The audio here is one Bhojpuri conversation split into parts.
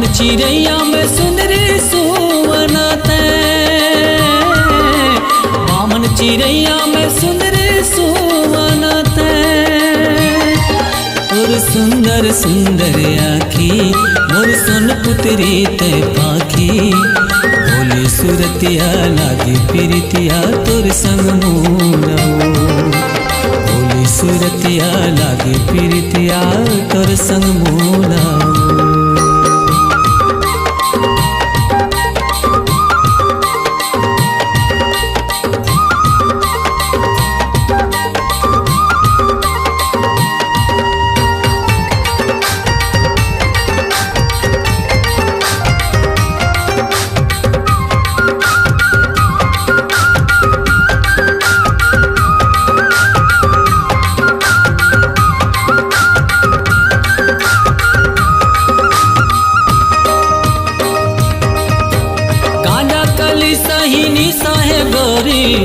बामन चिड़ैया में सुंदरी सुवनते, बामन चिड़ैया में सुंदरी सुवनते। और सुंदर सुंदर आखी मोर सोन पुत्री ते पाखी, भोली सुरतिया लागी प्रीतिया तोर संग मोरा। भोली सुरतिया लागी प्रीतिया तोर संग मोरा।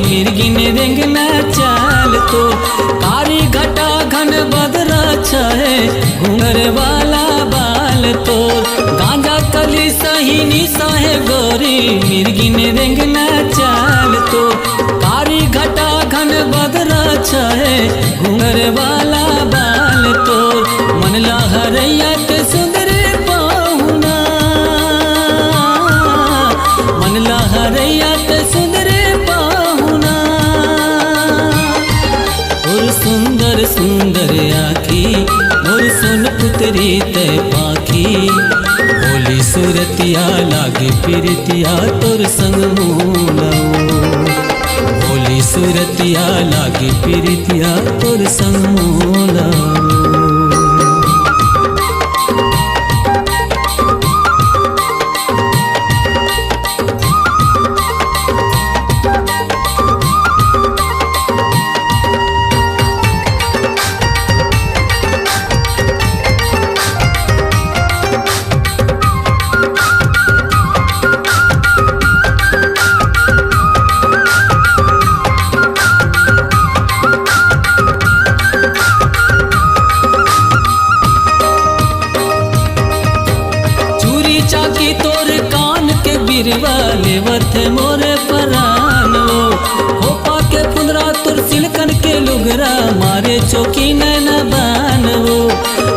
मिर्गिन रेंगना चाल तो कारी घटा घन बदरा छे, घूंगर वाला बाल तो गांजा कली सही साहे गोरी। मिर्गिन रेंगना चाल तो कारी घटा घन बदरा छे, घूंगर वाला बाल तो मन लहरैया के सुंदर पाहुना, मन लहरैया के सुंदर सुंदर सुंदर आखी मोर सोन पुत्री ते पाखी, भोली सुरतिया लागे प्रीतिया तोर संग मोरा। भोली सुरतिया लागे प्रीतिया तोर संग मोरा। चाकी तोर कान के बिरवा लेवत मोरे परानो, होपा के फुंदरा तोर सिलकन के लुगरा मारे चौकी नैना बानो।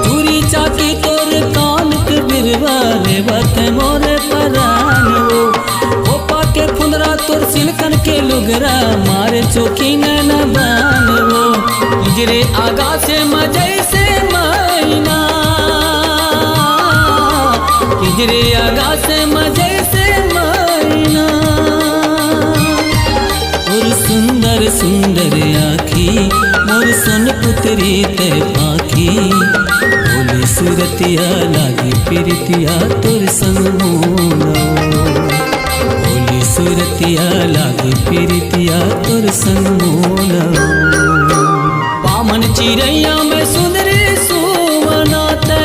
चूरी चाकी तोर कान के बिरवा लेवत मोरे परानो, होपा के फुंदरा तोर सिलकन के लुगरा मारे चौकी नैना बानो। इजरे आगा से मजै से मैना, इजरे आगा से मजे से मैना। और सुंदर सुंदर आखी मोर सोन पुत्री ते पाखी, भोली सुरतिया लागी प्रीतिया तोर संग मोरा। भोली सुरतिया लागी प्रीतिया तोर संग मोरा। बामन चिड़ैया में सुंदरी सुवनते,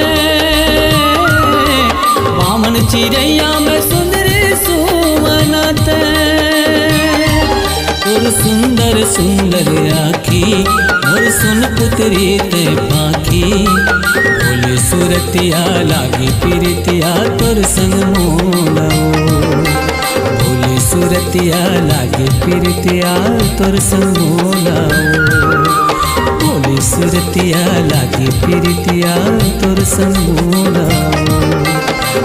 बामन चिड़ैया में सुंदरी सुवनते। और सुंदर सुंदर आखी मोर सोन पुत्री ते पाखी, भोली सुरतिया लागी प्रीतिया तोर संग मोरा। भोली सुरतिया लागी प्रीतिया तोर संग मोरा। भोली सुरतिया लागी प्रीतिया तोर संग मोरा।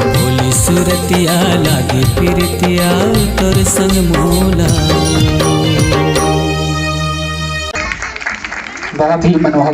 भोली सुरतिया लागी प्रीतिया तोर संग मोरा। बहुत ही मनोहर